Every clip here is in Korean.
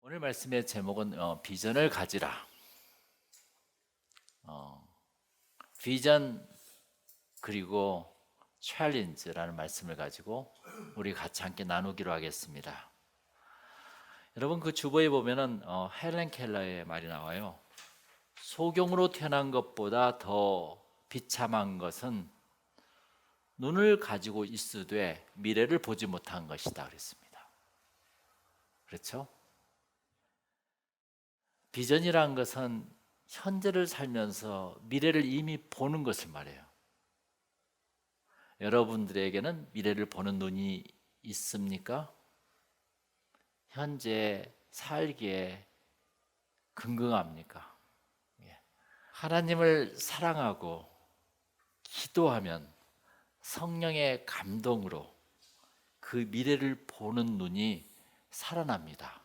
오늘 말씀의 제목은 비전을 가지라. 비전 그리고 챌린지라는 말씀을 가지고 우리 같이 함께 나누기로 하겠습니다. 여러분 그 주보에 보면은 헬렌 켈러의 말이 나와요. 소경으로 태어난 것보다 더 비참한 것은 눈을 가지고 있으되 미래를 보지 못한 것이다 그랬습니다. 그렇죠? 비전이란 것은 현재를 살면서 미래를 이미 보는 것을 말해요. 여러분들에게는 미래를 보는 눈이 있습니까? 현재 살기에 긍긍합니까? 하나님을 사랑하고 기도하면 성령의 감동으로 그 미래를 보는 눈이 살아납니다.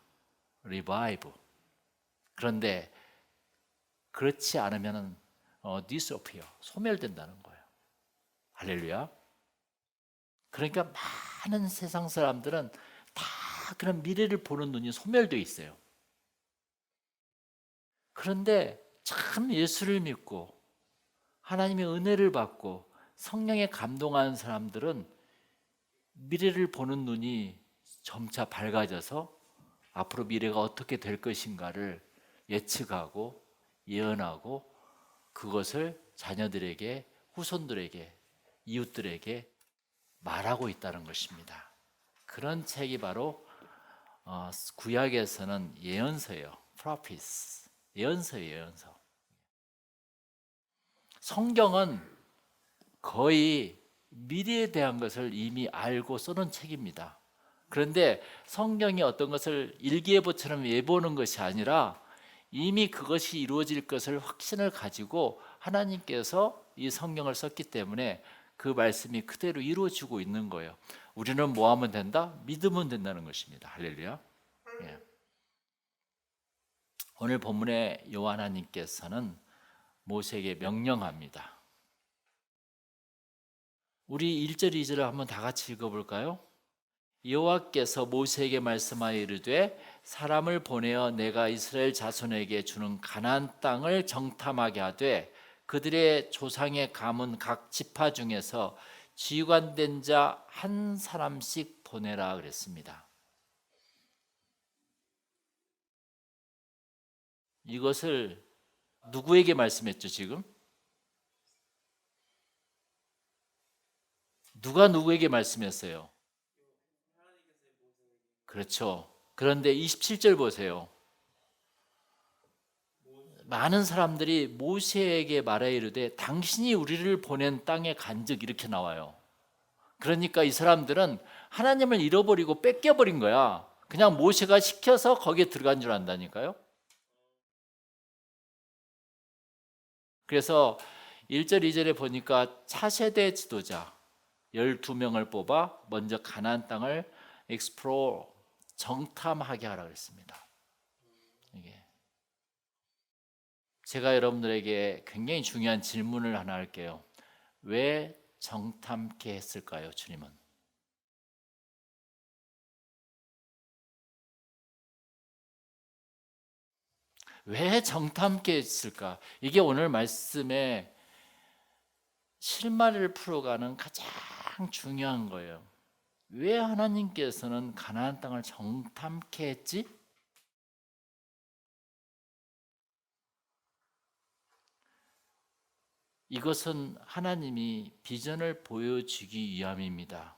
리바이브. 그런데 그렇지 않으면 disappear, 소멸된다는 거예요. 할렐루야. 그러니까 많은 세상 사람들은 다 그런 미래를 보는 눈이 소멸되어 있어요. 그런데 참 예수를 믿고 하나님의 은혜를 받고 성령에 감동하는 사람들은 미래를 보는 눈이 점차 밝아져서 앞으로 미래가 어떻게 될 것인가를 예측하고 예언하고 그것을 자녀들에게, 후손들에게, 이웃들에게 말하고 있다는 것입니다. 그런 책이 바로 구약에서는 예언서예요. prophets. 예언서예요, 예언서. 성경은 거의 미래에 대한 것을 이미 알고 써놓은 책입니다. 그런데 성경이 어떤 것을 일기예보처럼 예보하는 것이 아니라 이미 그것이 이루어질 것을 확신을 가지고 하나님께서 이 성경을 썼기 때문에 그 말씀이 그대로 이루어지고 있는 거예요. 우리는 뭐 하면 된다? 믿으면 된다는 것입니다. 할렐루야. 예. 오늘 본문의 여호와 하나님께서는 모세에게 명령합니다. 우리 1절 2절을 한번 다 같이 읽어볼까요? 여호와께서 모세에게 말씀하여 이르되 사람을 보내어 내가 이스라엘 자손에게 주는 가나안 땅을 정탐하게 하되 그들의 조상의 가문 각 지파 중에서 지휘관된 자 한 사람씩 보내라 그랬습니다. 이것을 누구에게 말씀했죠 지금? 누가 누구에게 말씀했어요? 그렇죠. 그런데 27절 보세요. 많은 사람들이 모세에게 말하여 이르되 당신이 우리를 보낸 땅에 간즉 이렇게 나와요. 그러니까 이 사람들은 하나님을 잃어버리고 뺏겨버린 거야. 그냥 모세가 시켜서 거기에 들어간 줄 안다니까요. 그래서 1절 2절에 보니까 차세대 지도자 12명을 뽑아 먼저 가나안 땅을 explore 정탐하게 하라 그랬습니다. 이게 제가 여러분들에게 굉장히 중요한 질문을 하나 할게요. 왜 정탐케 했을까요, 주님은? 왜 정탐케 했을까? 이게 오늘 말씀의 실마리를 풀어가는 가장 중요한 거예요. 왜 하나님께서는 가나안 땅을 정탐케 했지? 이것은 하나님이 비전을 보여주기 위함입니다.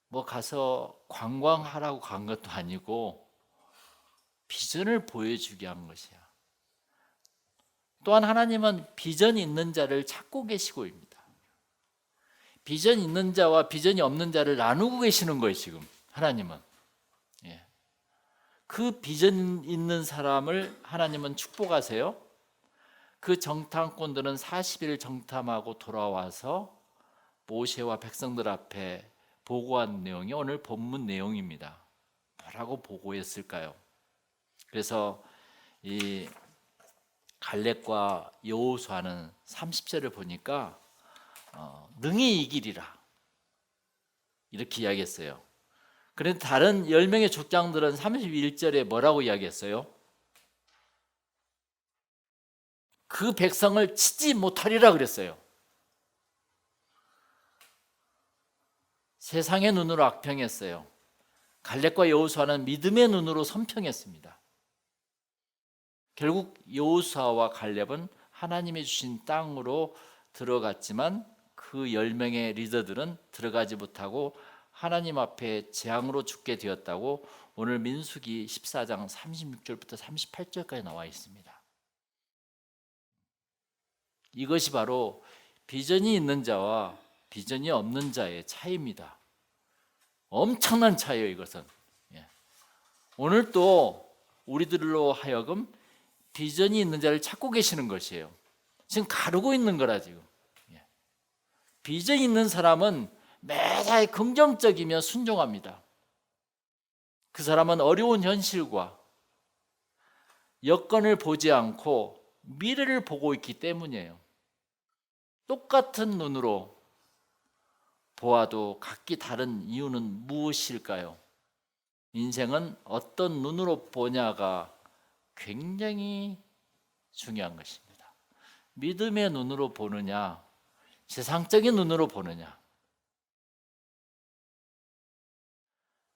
뭐 가서 관광하라고 간 것도 아니고 비전을 보여주게 한 것이야. 또한 하나님은 비전이 있는 자를 찾고 계시고입니다. 비전이 있는 자와 비전이 없는 자를 나누고 계시는 거예요 지금 하나님은. 그 비전 있는 사람을 하나님은 축복하세요. 그 정탐꾼들은 40일 정탐하고 돌아와서 모세와 백성들 앞에 보고한 내용이 오늘 본문 내용입니다. 뭐라고 보고했을까요? 그래서 이 갈렙과 여호수아는 30절을 보니까 능히 이기리라 이렇게 이야기했어요. 그런데 다른 10명의 족장들은 31절에 뭐라고 이야기했어요? 그 백성을 치지 못하리라 그랬어요. 세상의 눈으로 악평했어요. 갈렙과 여호수아는 믿음의 눈으로 선평했습니다. 결국 여호수아와 갈렙은 하나님이 주신 땅으로 들어갔지만 그 10명의 리더들은 들어가지 못하고 하나님 앞에 재앙으로 죽게 되었다고 오늘 민수기 14장 36절부터 38절까지 나와 있습니다. 이것이 바로 비전이 있는 자와 비전이 없는 자의 차이입니다. 엄청난 차이예요, 이것은. 오늘 또 우리들로 하여금 비전이 있는 자를 찾고 계시는 것이에요. 지금 가르고 있는 거라 지금. 비전이 있는 사람은 매사에 긍정적이며 순종합니다. 그 사람은 어려운 현실과 여건을 보지 않고 미래를 보고 있기 때문이에요. 똑같은 눈으로 보아도 각기 다른 이유는 무엇일까요? 인생은 어떤 눈으로 보냐가 굉장히 중요한 것입니다. 믿음의 눈으로 보느냐, 세상적인 눈으로 보느냐.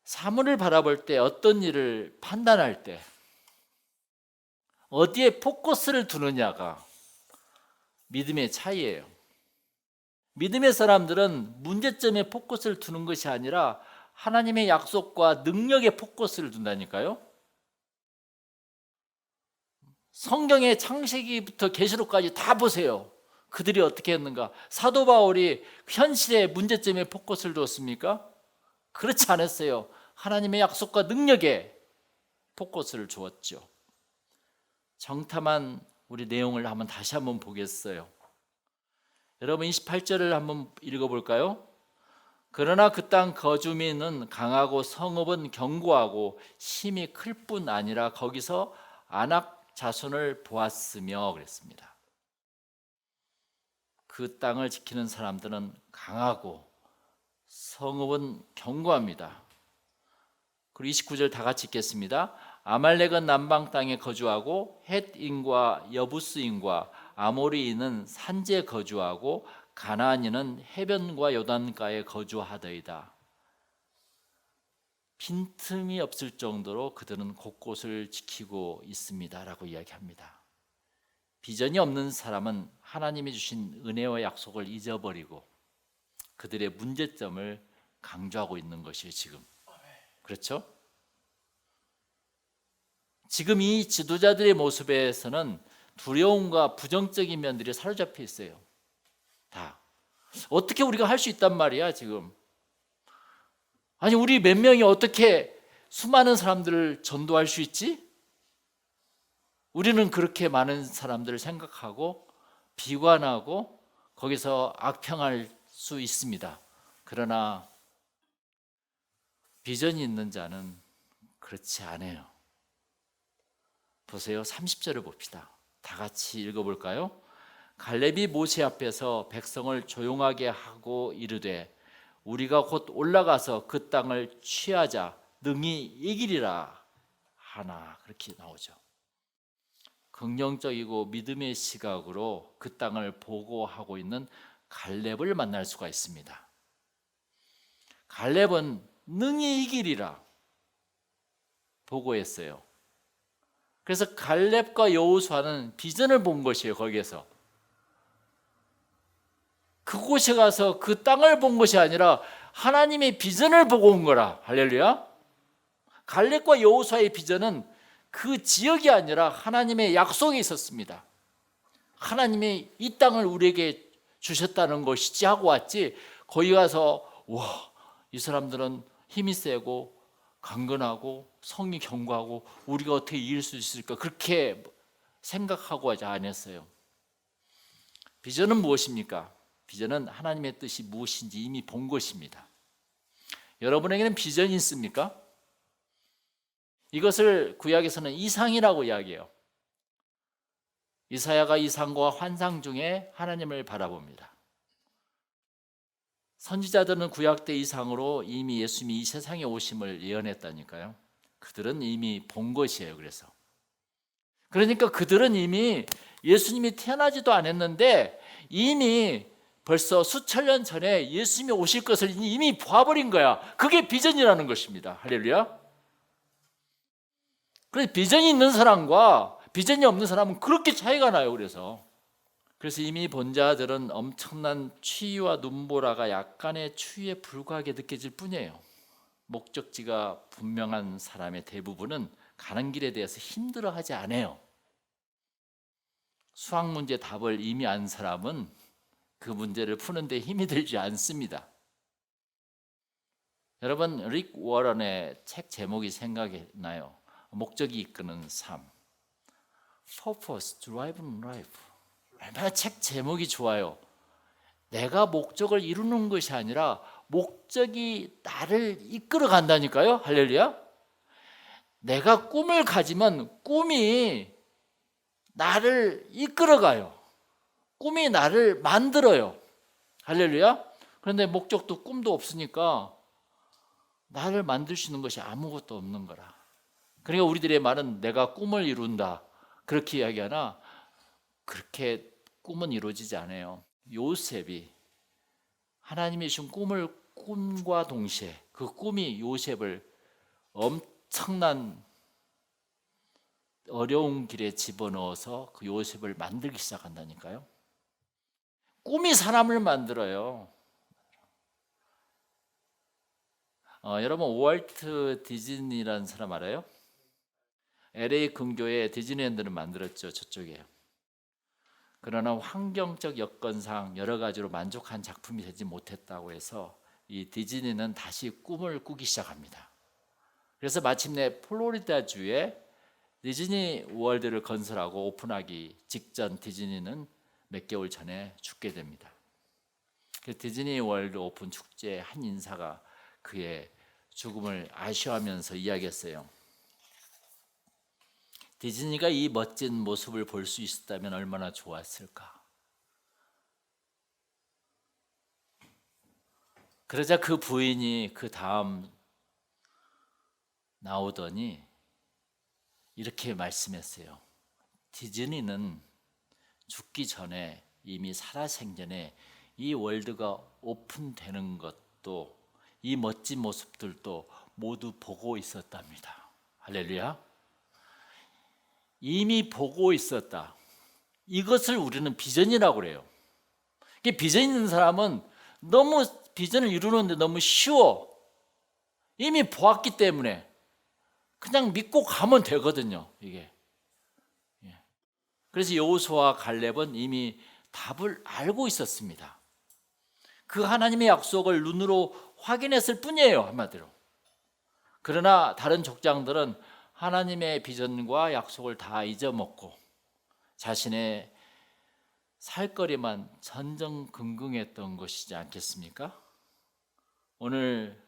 사물을 바라볼 때, 어떤 일을 판단할 때 어디에 포커스를 두느냐가 믿음의 차이예요. 믿음의 사람들은 문제점에 포커스를 두는 것이 아니라 하나님의 약속과 능력에 포커스를 둔다니까요. 성경의 창세기부터 계시록까지 다 보세요. 그들이 어떻게 했는가? 사도 바울이 현실의 문제점에 포커스를 두었습니까? 그렇지 않았어요. 하나님의 약속과 능력에 포커스를 주었죠. 정탐한 우리 내용을 다시 한번 보겠어요. 여러분 28절을 한번 읽어볼까요? 그러나 그 땅 거주민은 강하고 성읍은 견고하고 힘이 클 뿐 아니라 거기서 아낙 자손을 보았으며 그랬습니다. 그 땅을 지키는 사람들은 강하고 성읍은 견고합니다. 그리고 29절 다 같이 읽겠습니다. 아말렉은 남방 땅에 거주하고 헷인과 여부스인과 아모리인은 산지에 거주하고 가나안인은 해변과 요단가에 거주하더이다. 빈틈이 없을 정도로 그들은 곳곳을 지키고 있습니다라고 이야기합니다. 비전이 없는 사람은 하나님이 주신 은혜와 약속을 잊어버리고 그들의 문제점을 강조하고 있는 것이에요. 지금 그렇죠? 지금 이 지도자들의 모습에서는 두려움과 부정적인 면들이 사로잡혀 있어요. 다 어떻게 우리가 할 수 있단 말이야 지금. 아니 우리 몇 명이 어떻게 수많은 사람들을 전도할 수 있지? 우리는 그렇게 많은 사람들을 생각하고 비관하고 거기서 악평할 수 있습니다. 그러나 비전이 있는 자는 그렇지 않아요. 보세요. 30절을 봅시다. 다 같이 읽어볼까요? 갈렙이 모세 앞에서 백성을 조용하게 하고 이르되 우리가 곧 올라가서 그 땅을 취하자 능히 이기리라 하나. 그렇게 나오죠. 긍정적이고 믿음의 시각으로 그 땅을 보고하고 있는 갈렙을 만날 수가 있습니다. 갈렙은 능히 이기리라 보고했어요. 그래서 갈렙과 여호수아는 비전을 본 것이에요. 거기에서 그곳에 가서 그 땅을 본 것이 아니라 하나님의 비전을 보고 온 거라. 할렐루야. 갈렙과 여호수아의 비전은 그 지역이 아니라 하나님의 약속이 있었습니다. 하나님이 이 땅을 우리에게 주셨다는 것이지 하고 왔지, 거기 가서 와, 이 사람들은 힘이 세고 강건하고 성이 견고하고 우리가 어떻게 이길 수 있을까 그렇게 생각하고 하지 않았어요. 비전은 무엇입니까? 비전은 하나님의 뜻이 무엇인지 이미 본 것입니다. 여러분에게는 비전이 있습니까? 이것을 구약에서는 이상이라고 이야기해요. 이사야가 이상과 환상 중에 하나님을 바라봅니다. 선지자들은 구약 때 이상으로 이미 예수님이 이 세상에 오심을 예언했다니까요. 그들은 이미 본 것이에요. 그러니까 그들은 이미 예수님이 태어나지도 않았는데 이미 벌써 수천 년 전에 예수님이 오실 것을 이미 봐버린 거야. 그게 비전이라는 것입니다. 할렐루야. 그래서 비전이 있는 사람과 비전이 없는 사람은 그렇게 차이가 나요. 그래서 이미 본 자들은 엄청난 추위와 눈보라가 약간의 추위에 불과하게 느껴질 뿐이에요. 목적지가 분명한 사람의 대부분은 가는 길에 대해서 힘들어하지 않아요. 수학 문제 답을 이미 안 사람은 그 문제를 푸는데 힘이 들지 않습니다. 여러분, 릭 워런의 책 제목이 생각이 나요. 목적이 이끄는 삶. Purpose Driven Life. 얼마나 책 제목이 좋아요. 내가 목적을 이루는 것이 아니라 목적이 나를 이끌어 간다니까요. 할렐루야. 내가 꿈을 가지면 꿈이 나를 이끌어가요. 꿈이 나를 만들어요. 할렐루야. 그런데 목적도 꿈도 없으니까 나를 만들 수 있는 것이 아무것도 없는 거라. 그러니까 우리들의 말은 내가 꿈을 이룬다 그렇게 이야기하나 그렇게 꿈은 이루어지지 않아요. 요셉이 하나님이 주신 꿈과 동시에 그 꿈이 요셉을 엄청난 어려운 길에 집어넣어서 그 요셉을 만들기 시작한다니까요. 꿈이 사람을 만들어요. 여러분 월트 디즈니라는 사람 알아요? LA 근교에 디즈니랜드를 만들었죠. 저쪽에. 그러나 환경적 여건상 여러 가지로 만족한 작품이 되지 못했다고 해서 이 디즈니는 다시 꿈을 꾸기 시작합니다. 그래서 마침내 플로리다주에 디즈니 월드를 건설하고 오픈하기 직전 디즈니는 몇 개월 전에 죽게 됩니다. 그 디즈니 월드 오픈 축제의 한 인사가 그의 죽음을 아쉬워하면서 이야기했어요. 디즈니가 이 멋진 모습을 볼 수 있었다면 얼마나 좋았을까. 그러자 그 부인이 그 다음 나오더니 이렇게 말씀했어요. 디즈니는 죽기 전에 이미 살아생전에 이 월드가 오픈되는 것도 이 멋진 모습들도 모두 보고 있었답니다. 할렐루야. 이미 보고 있었다. 이것을 우리는 비전이라고 그래요. 비전 있는 사람은 너무 비전을 이루는데 너무 쉬워. 이미 보았기 때문에 그냥 믿고 가면 되거든요. 이게. 그래서 여호수아와 갈렙은 이미 답을 알고 있었습니다. 그 하나님의 약속을 눈으로 확인했을 뿐이에요. 한마디로. 그러나 다른 족장들은 하나님의 비전과 약속을 다 잊어먹고 자신의 살거리만 전전긍긍했던 것이지 않겠습니까? 오늘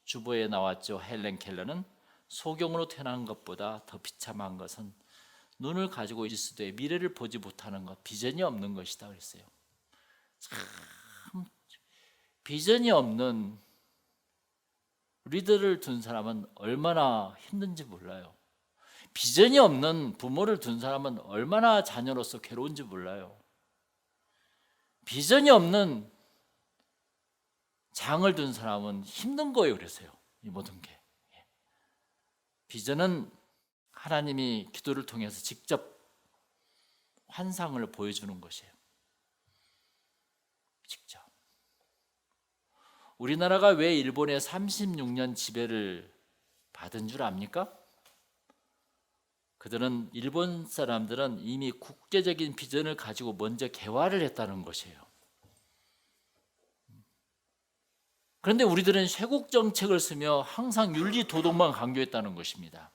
주보에 나왔죠. 헬렌 켈러는 소경으로 태어난 것보다 더 비참한 것은 눈을 가지고 있을 때 미래를 보지 못하는 것, 비전이 없는 것이다 그랬어요. 참 비전이 없는 리더를 둔 사람은 얼마나 힘든지 몰라요. 비전이 없는 부모를 둔 사람은 얼마나 자녀로서 괴로운지 몰라요. 비전이 없는 장을 둔 사람은 힘든 거예요. 그래서요. 이 모든 게. 비전은 하나님이 기도를 통해서 직접 환상을 보여주는 것이에요. 직접. 우리나라가 왜 일본의 36년 지배를 받은 줄 압니까? 그들은 일본 사람들은 이미 국제적인 비전을 가지고 먼저 개화를 했다는 것이에요. 그런데 우리들은 쇄국 정책을 쓰며 항상 윤리 도덕만 강조했다는 것입니다.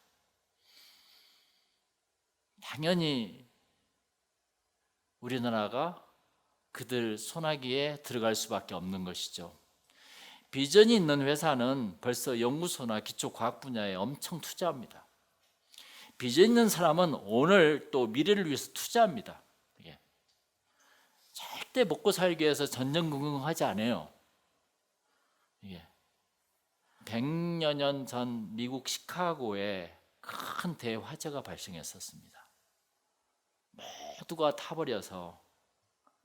당연히 우리나라가 그들 손아귀에 들어갈 수밖에 없는 것이죠. 비전이 있는 회사는 벌써 연구소나 기초과학 분야에 엄청 투자합니다. 비전 있는 사람은 오늘 또 미래를 위해서 투자합니다. 절대 먹고 살기 위해서 전전긍긍하지 않아요. 이게 100여 년 전 미국 시카고에 큰 대화재가 발생했었습니다. 모두가 타버려서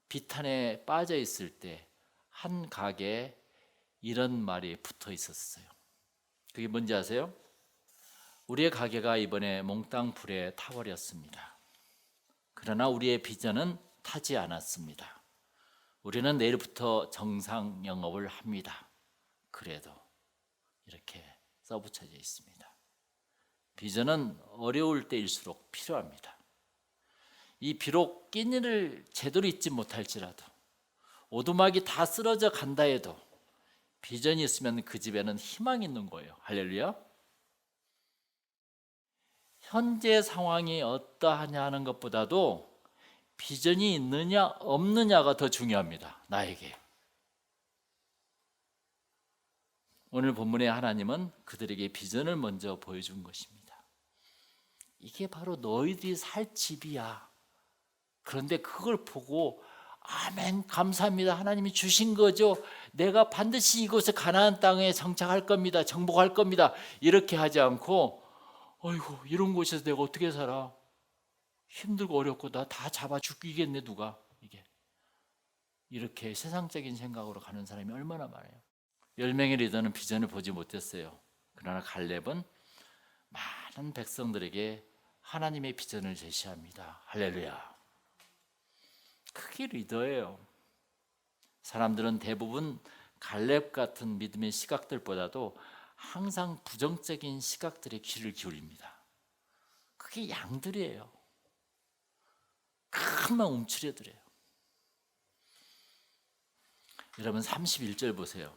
비탄에 빠져 있을 때 한 가게에 이런 말이 붙어 있었어요. 그게 뭔지 아세요? 우리의 가게가 이번에 몽땅 불에 타버렸습니다. 그러나 우리의 비전은 타지 않았습니다. 우리는 내일부터 정상 영업을 합니다. 그래도 이렇게 써붙여져 있습니다. 비전은 어려울 때일수록 필요합니다. 이 비록 끼니를 제대로 잊지 못할지라도 오두막이 다 쓰러져 간다 해도 비전이 있으면 그 집에는 희망이 있는 거예요. 할렐루야. 현재 상황이 어떠하냐 하는 것보다도 비전이 있느냐 없느냐가 더 중요합니다. 나에게. 오늘 본문의 하나님은 그들에게 비전을 먼저 보여준 것입니다. 이게 바로 너희들이 살 집이야. 그런데 그걸 보고 아멘 감사합니다. 하나님이 주신 거죠. 내가 반드시 이곳에 가나안 땅에 정착할 겁니다. 정복할 겁니다. 이렇게 하지 않고 어이구 이런 곳에서 내가 어떻게 살아. 힘들고 어렵고 나 다 잡아 죽이겠네 누가. 이렇게 세상적인 생각으로 가는 사람이 얼마나 많아요. 10명의 리더는 비전을 보지 못했어요. 그러나 갈렙은 많은 백성들에게 하나님의 비전을 제시합니다. 할렐루야. 그게 리더예요. 사람들은 대부분 갈렙 같은 믿음의 시각들보다도 항상 부정적인 시각들에 귀를 기울입니다. 그게 양들이에요. 금방 움츠려들어요. 여러분 31절 보세요.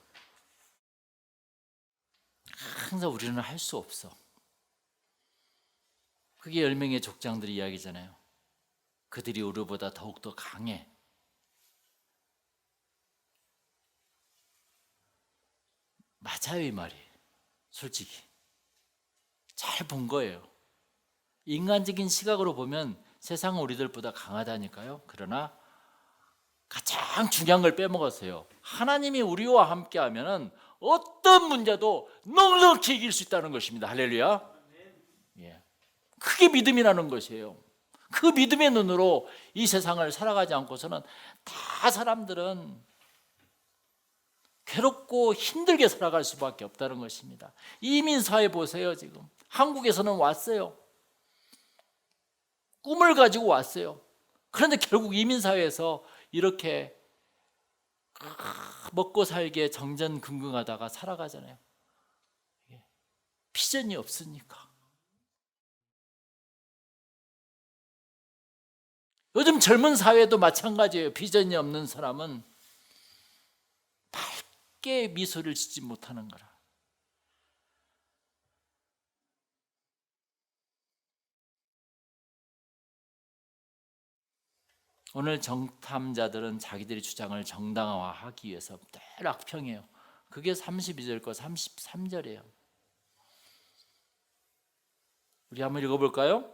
항상 우리는 할 수 없어. 그게 10명의 족장들의 이야기잖아요. 그들이 우리보다 더욱더 강해. 맞아요 이 말이. 솔직히 잘 본 거예요. 인간적인 시각으로 보면 세상은 우리들보다 강하다니까요. 그러나 가장 중요한 걸 빼먹었어요. 하나님이 우리와 함께 하면은 어떤 문제도 넉넉히 이길 수 있다는 것입니다. 할렐루야. 예. 그게 믿음이라는 것이에요. 그 믿음의 눈으로 이 세상을 살아가지 않고서는 다 사람들은 괴롭고 힘들게 살아갈 수밖에 없다는 것입니다. 이민사회 보세요. 지금 한국에서는 왔어요. 꿈을 가지고 왔어요. 그런데 결국 이민사회에서 이렇게 먹고 살기에 정전긍긍하다가 살아가잖아요. 비전이 없으니까. 요즘 젊은 사회도 마찬가지예요. 비전이 없는 사람은 밝게 미소를 짓지 못하는 거라. 오늘 정탐자들은 자기들의 주장을 정당화하기 위해서 늘 악평해요. 그게 32절과 33절이에요. 우리 한번 읽어볼까요?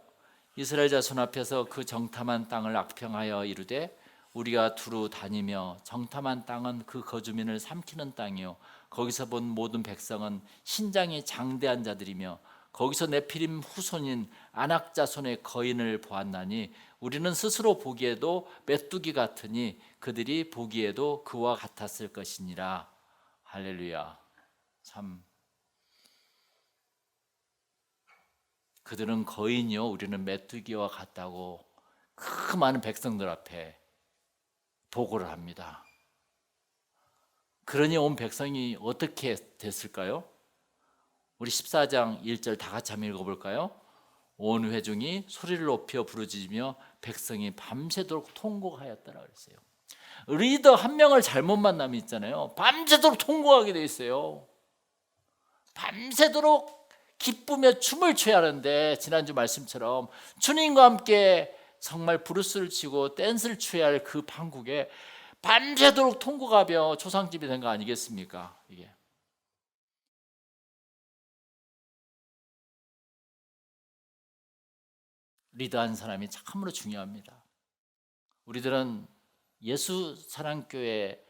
이스라엘 자손 앞에서 그 정탐한 땅을 악평하여 이르되 우리가 두루 다니며 정탐한 땅은 그 거주민을 삼키는 땅이요 거기서 본 모든 백성은 신장이 장대한 자들이며 거기서 네피림 후손인 아낙 자손의 거인을 보았나니 우리는 스스로 보기에도 메뚜기 같으니 그들이 보기에도 그와 같았을 것이니라. 할렐루야. 참 그들은 거인이요 우리는 메뚜기와 같다고 그 많은 백성들 앞에 보고를 합니다. 그러니 온 백성이 어떻게 됐을까요? 우리 14장 1절 다 같이 한번 읽어볼까요? 온 회중이 소리를 높여 부르짖으며 백성이 밤새도록 통곡하였더라 그랬어요. 리더 한 명을 잘못 만나면 있잖아요. 밤새도록 통곡하게 돼 있어요. 밤새도록 기쁘며 춤을 춰야 하는데 지난주 말씀처럼 주님과 함께 정말 브루스를 치고 댄스를 춰야 할 그 판국에 밤새도록 통곡하며 초상집이 된 거 아니겠습니까? 이게 리더한 사람이 참으로 중요합니다. 우리들은 예수 사랑교회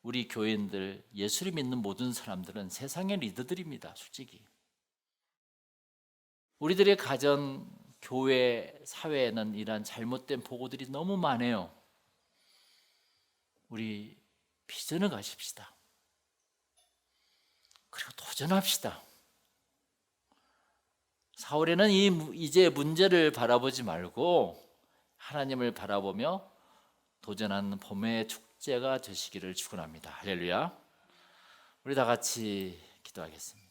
우리 교인들, 예수를 믿는 모든 사람들은 세상의 리더들입니다. 솔직히 우리들의 가정, 교회, 사회에는 이러한 잘못된 보고들이 너무 많아요. 우리 비전을 가십시다. 그리고 도전합시다. 사울에는 이제 문제를 바라보지 말고 하나님을 바라보며 도전하는 봄의 축제가 되시기를 축원합니다. 할렐루야. 우리 다 같이 기도하겠습니다.